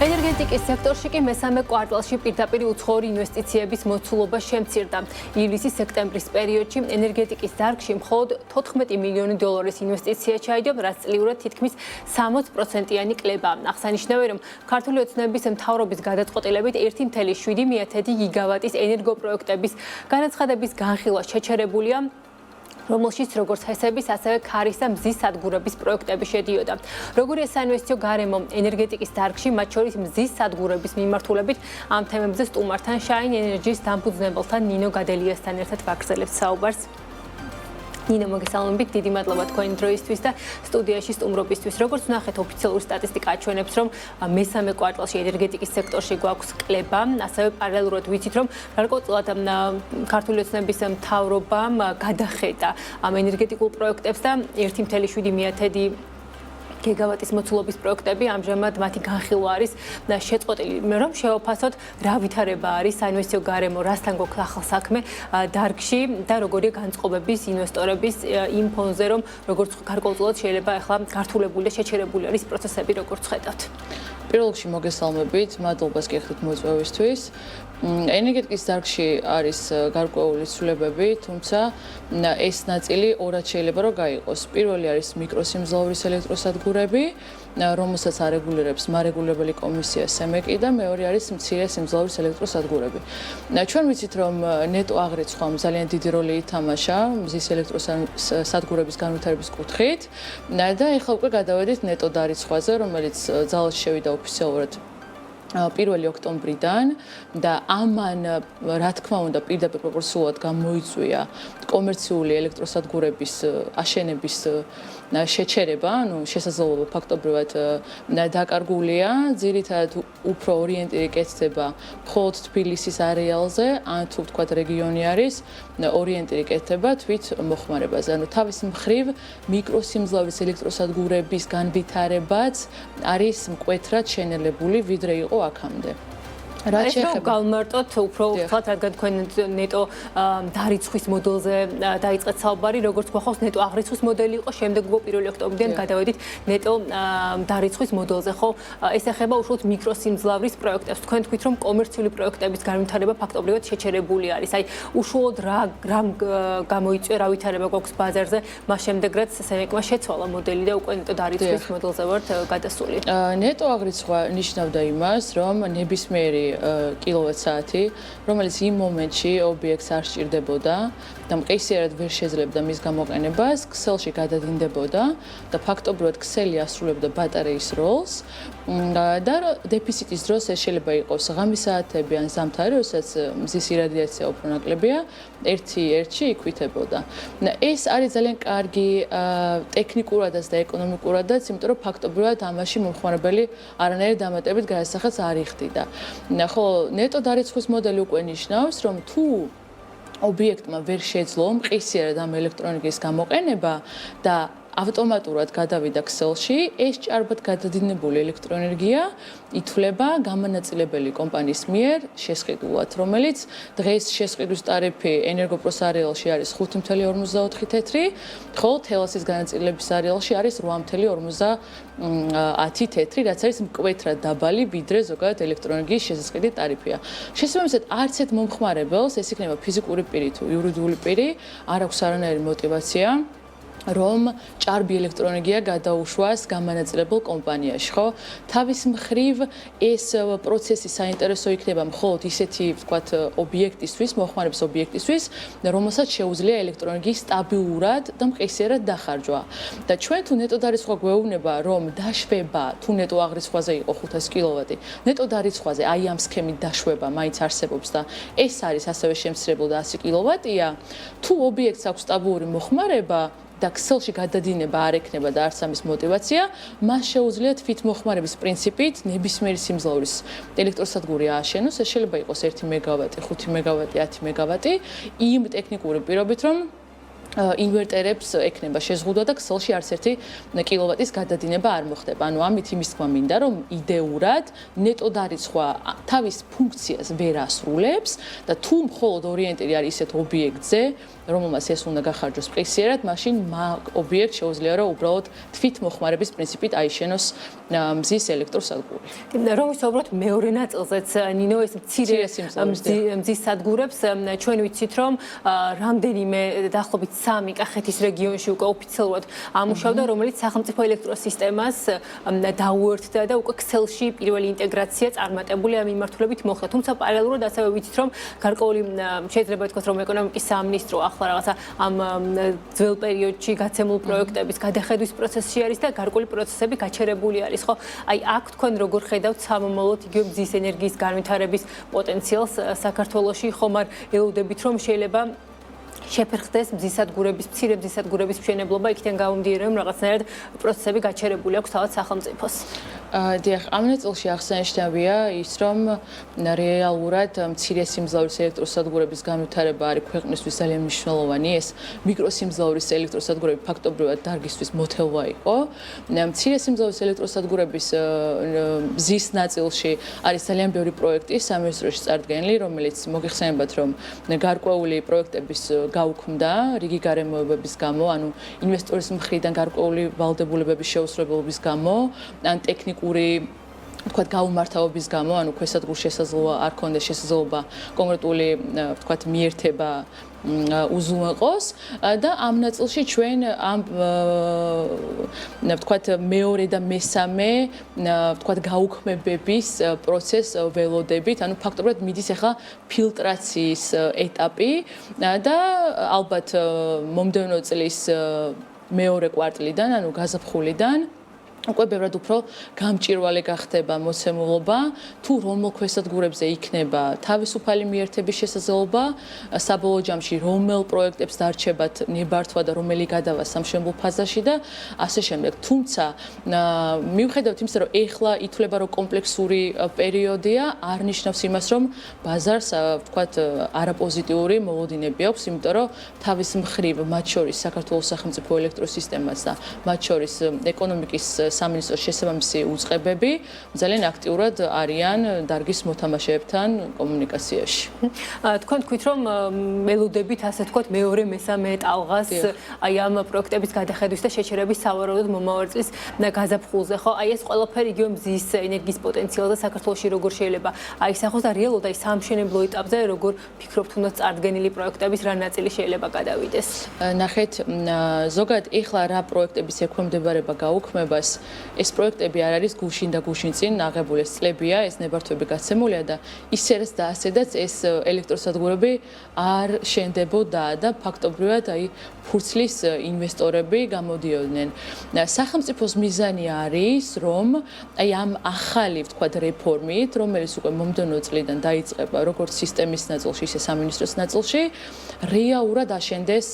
ენერგეტიკის სექტორში კი მესამე კვარტალში პირდაპირ უცხოური ინვესტიციების მოცულობა შემცირდა. ივლისის-სექტემბრის პერიოდში ენერგეტიკის დარგში მხოლოდ 14 მილიონი დოლარის ინვესტიცია ჩაიდო, რაც წლიურად თითქმის 60%-იანი კლება. აღსანიშნავია, რომ ქართული ოცნების მთავრობის გადაწყვეტილებით 1,7 გიგავატის ენერგოპროექტების განაცხადების განხილვა შეჩერებულია, რომელშიც როგორც ჰესების, ასევე ქარის და მზის სადგურების პროექტები შედიოდა. როგორია საინვესტიციო გარემო ენერგეტიკის დარგში, მათ შორის მზის სადგურების მიმართულებით, ამ თემებზე სტუმართან შაინ ენერჯის დამფუძნებელთან ნინო გადელიასთან ერთად ვაგრძელებთ საუბარს. ნინო, მოგესალმებით, დიდი მადლობა თქვენი დროისთვის და სტუდიაში სტუმრობისთვის. როგორც ვნახეთ, ოფიციალური სტატისტიკა აჩვენებს, რომ მესამე კვარტალში ენერგეტიკის სექტორში გვაქვს კლება, ასევე პარალელურად ვიცით, რომ გარკვეულწილად ქართული ოცნების მთავრობამ გადახედა ამ ენერგეტიკულ პროექტებს და 1,7 გიგავატის მოცულობის პროექტები ამჟამად მათი განხილვა არის შეწყვეტილი. რომ შევაფასოთ, რა ვითარება არის საინვესტიციო გარემო, რასთან გვაქვს ახალ საქმე დარგში და როგორია განწყობების ინვესტორების იმ ფონზე, რომ როგორც გარკვეულწილად შეიძლება ახლა გართულებული და შეჩერებული არის პროცესები, როგორც ხედავთ. პირველ რიგში მოგესალმებით, მადლობას გიხდით მოწვევისთვის. ენერგეტიკის დარგში არის გარკვეული ცვლილებები, თუმცა ეს ნაწილი ორად შეიძლება რომ გაიყოს. პირველი არის მიკროსიმძლავრის ელექტროსადგურები, რომელსაც არეგულირებს მარეგულირებელი კომისია სემეკი და მეორე არის მცირე სიმძლავრის ელექტროსადგურები. ჩვენ ვიცით, რომ ნეტო აღრიცხვამ ძალიან დიდი როლი ითამაშა მზის ელექტროსადგურების განვითარების კუთხით და ეხლა უკვე გადავედით ნეტო დარიცხვაზე, რომელიც ძალაში შევიდა ოფიციალურად 1 ოქტომბრიდან და ამან რა თქმა უნდა პირდაპირ პროპორციულად გამოიწვია კომერციული ელექტროსადგურების აშენების შეჩერება, შესაძლებლობა ფაქტობრივად დაკარგულია, ძირითადად უფრო ორიენტირი კეთდება მხოლოდ თბილისის არეალზე, ან თუ ვთქვათ რეგიონი არის, ორიენტირი კეთდება თვით მოხმარებაზე. ანუ თავის მხრივ მიკროსიმძლავრის ელექტროსადგურების განვითარებაც არის მკვეთრად შენელებული, ვიდრე იყო აქამდე. რაც შეეხება გავმარტოთ უფრო ვთქვათ, რადგან თქვენ ნეტო დარიცხვის მოდელზე დაიწყეთ საუბარი, როგორც გვახავს ნეტო აღრიცხვის მოდელი იყო, შემდეგ უკვე 1 ოქტომბრიდან გადავედით ნეტო დარიცხვის მოდელზე, ხო? ეს ეხება უშუალოდ მიკროსიმძლავრის პროექტებს. თქვენ თქვით, რომ კომერციული პროექტების განვითარება ფაქტობრივად შეჩერებული არის. აი, უშუალოდ რა გამოიწვია, რა ვითარება გვაქვს ბაზარზე, მას შემდეგ რაც სემეკმა შეცვალა მოდელი და უკვე ნეტო დარიცხვის მოდელზე ვართ გადასული. ნეტო აღრიცხვა ნიშნავდა იმას, რომ ნებისმიერი კილოვატ-საათი, რომელიც იმ მომენტში ობიექტს არ სჭირდებოდა და მყისიერად ვერ შეძლებდა მის გამოყენებას, ქსელში გადადინდებოდა და ფაქტობრივად ქსელი ასრულებდა ბატარეის როლს და დეფიციტის დროს ეს შეიძლება იყოს ღამის საათები ან ზამთარი, როდესაც მზის irradiatsiya უფრო ნაკლებია, ერთი იქვითებოდა. ეს არის ძალიან კარგი ტექნიკურადაც და ეკონომიკურადაც, იმიტომ რომ ფაქტობრივად ამაში მომხმარებელი არანაირი დამატებით გადასახადს არ იხდიდა. ხო, ნეტო დარიცხვის მოდელი უკვე ნიშნავს, რომ თუ ობიექტმა ვერ შეძლო მყისიერად ამ ელექტრონიკის გამოყენება და ავტომატურად გადავიდა ქსელში, ეს ჭარბად გადადინებული ელექტროენერგია ითვლება გამანაწილებელი კომპანიის მიერ შესყიდულად, რომელიც დღეს შესყიდვის ტარიფი ენერგოპროს არეალში არის 5,54 თეთრი, ხოლო თელასის განაწილების არეალში არის 8,50 თეთრი, რაც არის მკვეთრად დაბალი, ვიდრე ზოგადად ელექტროენერგიის შესაწყიდი ტარიფია. შესაბამისად, არც ერთ მომხმარებელს, ეს იქნება ფიზიკური პირი თუ იურიდიული პირი, არ აქვს არანაირი мотиваცია რომ ჭარბი ელექტროენერგია გადაუშვას გამანაწილებელ კომპანიაში, ხო? თავის მხრივ ეს პროცესი საინტერესო იქნება მხოლოდ ისეთი, ვთქვათ, ობიექტისთვის, მოხმარების ობიექტისთვის, რომელსაც შეუძლია ელექტროენერგიის სტაბილურად და მყისიერად დახარჯვა. და ჩვენ თუ ნეტო დარიცხვა გვეუბნება, რომ დაშვება, თუ ნეტო აღრიცხვაზე იყო 500 კილოვატი, ნეტო დარიცხვაზე აი ამ სქემით დაშვება მაინც არსებობს და ეს არის ასევე შემცირებული და 100 კილოვატია, თუ ობიექტს აქვს სტაბილური მოხმარება და ქსელში გადადინება არ ექნება და არც ამის мотиваცია, მას შეუძლია თვითმოხმარების პრინციპით ნებისმიერი სიმძლავრის ელექტროსადგური ააშენოს, ეს შეიძლება იყოს 1 მეგავატი, 5 მეგავატი, 10 მეგავატი, იმ ტექნიკური პირობით, რომ ინვერტერებს ექნება შეზღუდვა და ქსელში არც ერთი კილოვატის გადადინება არ მოხდება. ანუ ამით იმის თქმა მინდა, რომ იდეურად ნეტო დარიცხვა თავის ფუნქციას ვერ ასრულებს და თუ მხოლოდ ორიენტირი არის ისეთ ობიექტზე, რომელმაც ეს უნდა გახარჯოს პრესიერად, მაშინ ობიექტ შეუძლია რომ უბრალოდ თვითმოხმარების პრინციპით აიშენოს მზის ელექტროსადგური. რომ ვისაუბროთ მეორე ნაწილზეც, ნინო, ეს მცირე მზის სადგურებს ჩვენ ვიცით, რომ რამდენიმე დაახლოებით 3 კახეთის რეგიონში უკვე ოფიციალურად ამუშავდა, რომელიც სახელმწიფო ელექტროსისტემას დაუერთდა და უკვე ქსელში პირველი ინტეგრაცია წარმატებული ამ მიმართულებით მოხდა. თუმცა პარალელურად ასევე ვიცით, რომ გარკვეული შეიძლება ითქვას, რომ ეკონომიკის სამინისტრო ახლა რაღაცა ამ ძველ პერიოდში გაცემულ პროექტების გადახედვის პროცესში არის და გარკვეული პროცესები გაჩერებული არის, ხო? აი აქ თქვენ როგორ ხედავთ სამომავლოდ იგივე მზის ენერგიის განვითარების პოტენციალს საქართველოში, ხომ არ ელოდებით, რომ შეიძლება შეფერხდეს მზისადგურების, მცირე მზისადგურების მშენებლობა, იქიდან გამომდინარე, რომ რაღაცნაირად პროცესები გაჩერებული აქვს თავად სახელმწიფოს. დიახ, ამ ნაწილში აღსანიშნავია ის, რომ რეალურად მცირე სიმძლავრის ელექტროსადგურების განვითარება არის ქვეყნისთვის ძალიან მნიშვნელოვანი. ეს მიკროსიმძლავრის ელექტროსადგურები ფაქტობრივად დარგისთვის მოთელვა იყო. მცირე სიმძლავრის ელექტროსადგურების მზის ნაწილში არის ძალიან ბევრი პროექტი სამინისტროში წარდგენილი, რომელიც მოგეხსენებათ, რომ გარკვეული პროექტების გაუქმდა რიგი გარემოებების გამო, ანუ ინვესტორის მხრიდან გარკვეული ვალდებულებების შეუსრულებლობის გამო, ან ტექნიკური თქვათ გაუმართავობის გამო, ანუ ქვესადგურს შესაძლოა არ ქონდეს შესაძლებლობა კონკრეტული თქვათ მიერთება უზრუნველყოს და ამ ნაწილში ჩვენ ამ თქვათ მეორე და მესამე თქვათ გაუქმებების პროცესს ველოდებით, ანუ ფაქტობრივად მიდის ახლა ფილტრაციის ეტაპი და ალბათ მომდევნო წლის მეორე კვარტლიდან, ანუ გაზაფხულიდან უკვე ბევრად უფრო გამჭირვალე გახდება მოცემულობა, თუ რომელ ქვესადგურებზე იქნება თავისუფალი მიერთების შესაძლებლობა, საბოლოო ჯამში რომელ პროექტებს დარჩებათ ნებართვა და რომელი გადავა სამშენებლო ფაზაში და ასე შემდეგ. თუმცა მიუხედავად იმისა, რომ ეხლა ითვლება, რომ კომპლექსური პერიოდია, არ ნიშნავს იმას, რომ ბაზარს ვთქვათ არაპოზიტიური მოლოდინები აქვს, იმიტომ რომ თავის მხრივ მათ შორის საქართველოს სახელმწიფო ელექტროსისტემას და მათ შორის ეკონომიკის სამინისტროს შესაბამისი უწყებები ძალიან აქტიურად არიან დარგის მოთამაშეებთან კომუნიკაციაში. თქვენ თქვით, რომ ველოდებით, ასე ვთქვათ, მეორე მესამე ტალღას აი ამ პროექტების გადახედვის და შეჩერების სავარაუდოდ მომავალ წლის გაზაფხულზე, ხო? აი ეს ყველაფერი იგივე მზის ენერგიის პოტენციალზე საქართველოში როგორ შეიძლება აისახოს და რეალურად აი სამშენებლო ეტაპზე როგორ ფიქრობთ, თუნდაც წარდგენილი პროექტების რა ნაწილი შეიძლება გადავიდეს? ნახეთ, ზოგადად ეხლა რა პროექტების ექვემდებარება გაუქმებას, ეს პროექტები არ არის გუშინ და გუშინ წინ აღებული, ეს წლებია, ეს ნებართვები გაცემულია და ისერაც და ასედაც ეს ელექტროსადგურები არ შენდებოდა და ფაქტობრივად აი ფურცლის ინვესტორები გამოდიოდნენ. სახელმწიფოს მიზანი არის, რომ აი ამ ახალი ვთქვათ რეფორმით, რომელიც უკვე მომდევნო წლიდან დაიწყება როგორც სისტემის ნაწილში, ისე სამინისტროს ნაწილში, რეალურად აშენდეს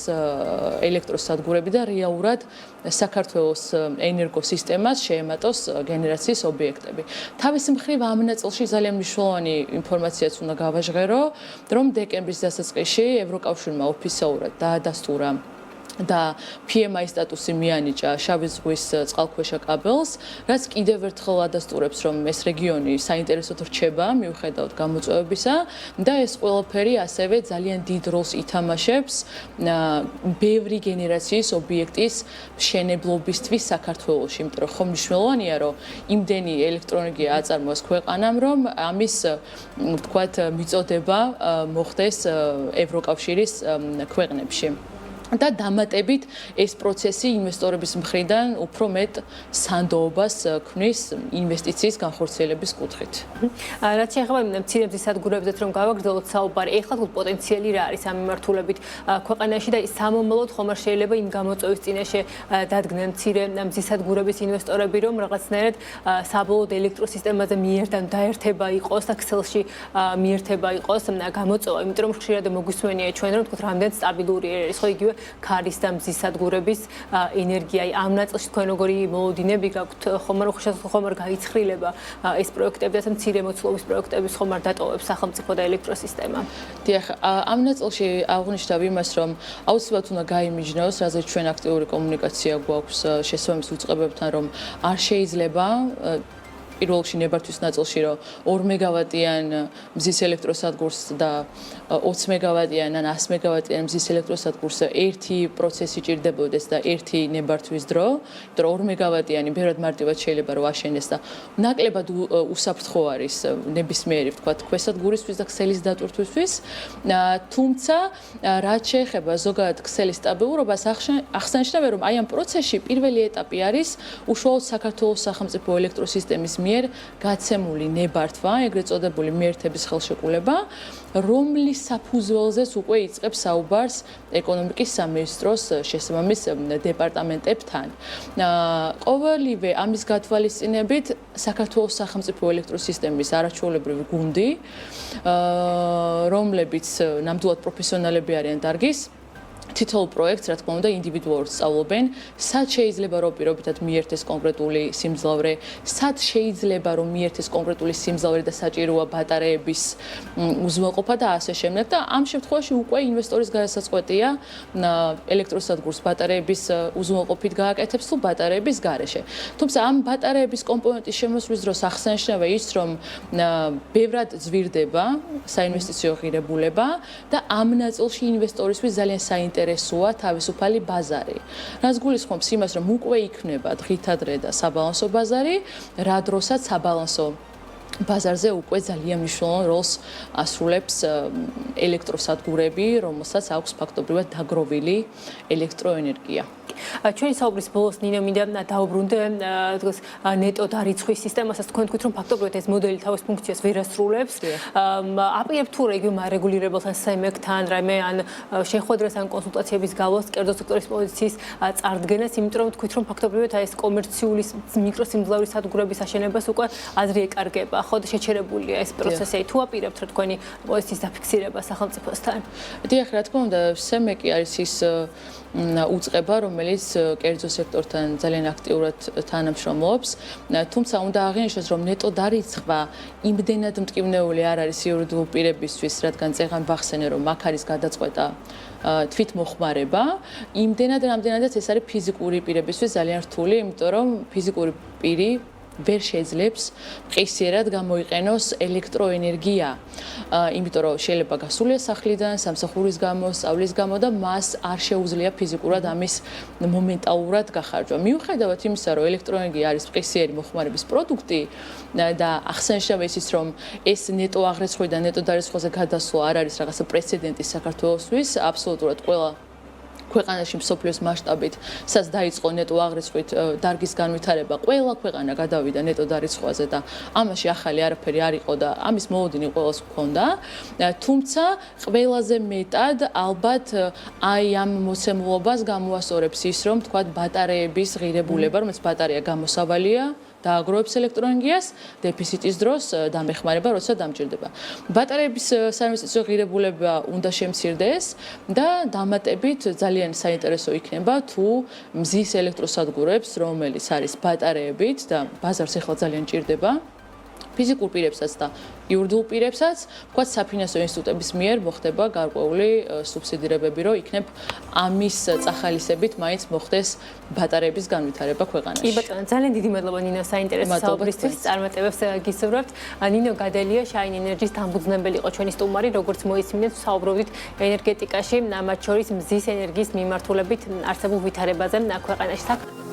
ელექტროსადგურები და რეალურად საქართველოს ენერგოსისტემას შეემატოს გენერაციის ობიექტები. თავის მხრივ ამ ნაწილში ძალიან მნიშვნელოვანი ინფორმაციაც უნდა გავაჟღერო, რომ დეკემბრის დასაწყისში ევროკავშირმა ოფიციალურად დაადასტურა და PMI სტატუსი მიანიჭა შავი ზღვის წყალქვეშა კაბელს, რაც კიდევ ერთხელ ადასტურებს, რომ ეს რეგიონი საინტერესოდ რჩება მიუხედავად გამოწვევებისა და ეს ყველაფერი ასევე ძალიან დიდ როლს ითამაშებს ბევრი გენერაციის ობიექტის მშენებლობისთვის საქართველოში, იმიტომ რომ ხომ მნიშვნელოვანია, რომ იმდენი ელექტროენერგია აწარმოოს ქვეყანამ, რომ ამის ვთქვათ მიწოდება მოხდეს ევროკავშირის ქვეყნებში. და დამატებით ეს პროცესი ინვესტორების მხრიდან უფრო მეტ სანდოობას ქმნის ინვესტიციის განხორციელების კუთხით. რაც შეეხება მცირე მზისადგურებზეც რომ გავაგრძელოთ საუბარი, ეხლა თუ პოტენციალი რა არის ამ მიმართულებით ქვეყანაში და სამომავლოდ ხომ არ შეიძლება იმ გამოწვევის წინაშე დადგნენ მცირე მზისადგურების ინვესტორები, რომ რაღაცნაირად საბოლოოდ ელექტროსისტემაზე დაერთება იყოს და ქსელში მიერთება იყოს გამოწვევა, იმიტომ რომ ხშირად მოგვისმენია ჩვენ რომ თქვით რამდენად სტაბილური არის ხო იგივე ქარის და მზის სადგურების ენერგია. ამ ნაწილში თქვენ როგორი მოლოდინები გაქვთ, ხომ არ გაიცხრილება ეს პროექტები და მცირე მოცულობის პროექტების ხომ არ დატოვებს სახელმწიფო და ელექტროსისტემა? დიახ, ამ ნაწილში აღვნიშნავ იმას, რომ აუცილებლად უნდა გაიმიჯნოს, რაზეც ჩვენ აქტიური კომუნიკაცია გვაქვს შესაბამის უწყებებთან, რომ არ შეიძლება პირველ რიგში ნებართვის ნაწილში რომ 2 მეგავატიან მზის ელექტროსადგურს და 20 მეგავატიან ან 100 მეგავატიან მზის ელექტროსადგურს ერთი პროცესი ჭირდებოდეს და ერთი ნებართვის დრო, იმიტომ რომ 2 მეგავატიანი ბევრად მარტივად შეიძლება რომ აშენდეს და ნაკლებად უსაფრთხო არის ნებისმიერი, ვთქვათ, ქვესადგურისთვის და ქსელის დატვირთვისთვის. თუმცა რაც შეეხება ზოგადად ქსელის სტაბილურობას, აღსანიშნავია რომ აი ამ პროცესში პირველი ეტაპი არის უშუალოდ საქართველოს სახელმწიფო ელექტროსისტემის გაცემული ნებართვა, ეგრეთ წოდებული მიერთების ხელშეკრულება, რომლის საფუძველზეც უკვე იწყებს საუბარს ეკონომიკის სამინისტროს შესაბამის დეპარტამენტებთან. ყოველივე ამის გათვალისწინებით საქართველოს სახელმწიფო ელექტროსისტემის არაჩვეულებრივი გუნდი, რომლებიც ნამდვილად პროფესიონალები არიან დარგის, თითოეულ პროექტს, რა თქმა უნდა, ინდივიდუალურად სწავლობენ, სად შეიძლება რომ პირობითად მიერთეს კონკრეტული სიმძლავრე, სად შეიძლება რომ მიერთეს კონკრეტული სიმძლავრე და საჭიროა ბატარეების უზრუნველყოფა და ასე შემდეგ და ამ შემთხვევაში უკვე ინვესტორის გადასაწყვეტია ელექტროსადგურს ბატარეების უზრუნველყოფით გააკეთებს თუ ბატარეების გარეშე. თუმცა ამ ბატარეების კომპონენტის შემოსვლის დროს აღსანიშნავია ის, რომ ბევრად ძვირდება საინვესტიციო ღირებულება და ამ ნაწილში ინვესტორისთვის ძალიან საინტერესოა თავისუფალი ბაზარი. რაც გულისხმობს იმას, რომ უკვე იქნება დღითადღე და საბალანსო ბაზარი, რა დროსაც საბალანსო ბაზარზე უკვე ძალიან მნიშვნელოვან როლს ასრულებს ელექტროსადგურები, რომელსაც აქვს ფაქტობრივად დაგროვილი ელექტროენერგია. ჩვენი საუბრის ბოლოს ნინო მინდა დაუბრუნდე დღეს ნეტო დარიცხვის სისტემასაც თქვენ თქვით რომ ფაქტობრივად ეს მოდელი თავის ფუნქციას ვერ ასრულებს. აპირებთ თუ რეგიონალ რეგულირებელთან სემეკთან რაიმე ან შეხვედრას ან კონსულტაციების გავლას კერძო სექტორის პოზიციის წარდგენას, იმიტომ რომ თქვით რომ ფაქტობრივად ეს კომერციული მიკროსიმძლავრის სადგურების აშენებას უკვე აზრი ეკარგება. ხო და შეჩერებულია ეს პროცესი. თუ აპირებთ რა თქვენი პოზიციის დაფიქსირება სახელმწიფოსთან? დიახ, რა თქმა უნდა, სემეკი არის ის უწყება, რომელიც კერძო სექტორთან ძალიან აქტიურად თანამშრომლობს. თუმცა უნდა აღინიშნოს, რომ ნეტო დარიცხვა იმდენად მტკივნეული არ არის იურიდიულ პირებისთვის, რადგან წეგან ვახსენე, რომ აქ არის გადაწყვეტა თვითმოხმარება, იმდენად რამდენადაც ეს არის ფიზიკური პირებისთვის ძალიან რთული, იმიტომ რომ ფიზიკური პირი ვერ შეძლებს ყისიერად გამოიყენოს ელექტროენერგია. იმიტომ რომ შეიძლება გასულია სახლიდან, სამსახურის გამო, სწავლის გამო და მას არ შეუძლია ფიზიკურად ამის მომენტალურად გახარჯვა. მიუხედავად იმისა, რომ ელექტროენერგია არის ყისიერი მოხმარების პროდუქტი და აღსანიშნავია ის, რომ ეს ნეტო აღრიცხვა და ნეტო დარიცხვაზე გადასვლა არ არის რაღაცა პრეცედენტი საქართველოსთვის, აბსოლუტურად ყველა ქვეყანაში მსოფლიოს მასშტაბით, სადაც დაიწყო ნეტო აღრიცხვით დარგის განვითარება, ყველა ქვეყანა გადავიდა ნეტო დარიცხვაზე და ამაში ახალი არაფერი არ იყო და ამის მოლოდინი ყველას ჰქონდა. თუმცა ყველაზე მეტად ალბათ აი ამ მოცემულობას გამოასწორებს ის, რომ თქვა ბატარეების ღირებულება, რომელიც ბატარეა გამოსავალია დააგროვებს ელექტროენერგიას დეფიციტის დროს დამეხმარება, როცა დამჭირდება. ბატარეების საინვესტიციო ღირებულება უნდა შემცირდეს და დამატებით ძალიან საინტერესო იქნება თუ მზის ელექტროსადგურებს, რომელიც არის ბატარეებით და ბაზარს ახლა ძალიან ჭირდება, ფიზიკურ პირებსაც და იურიდიულ პირებსაც, ვთქვათ, საფინანსო ინსტიტუტების მიერ მოხდება გარკვეული სუბსიდირებები, რომ იქნებ ამის წახალისებით მაინც მოხდეს ბატარეების განვითარება ქვეყანაში. კი ბატონო, ძალიან დიდი მადლობა ნინო საინტერესო საუბრისთვის. წარმატებებს გისურვებთ. ნინო გადელია, Shine Energy-ს დამფუძნებელი იყო ჩვენი სტუმარი, როგორც მოისმინეთ, საუბრობდით ენერგეტიკაში, მათ შორის მზის ენერგიის მიმართულებით არსებულ ვითარებაზე ქვეყანაში.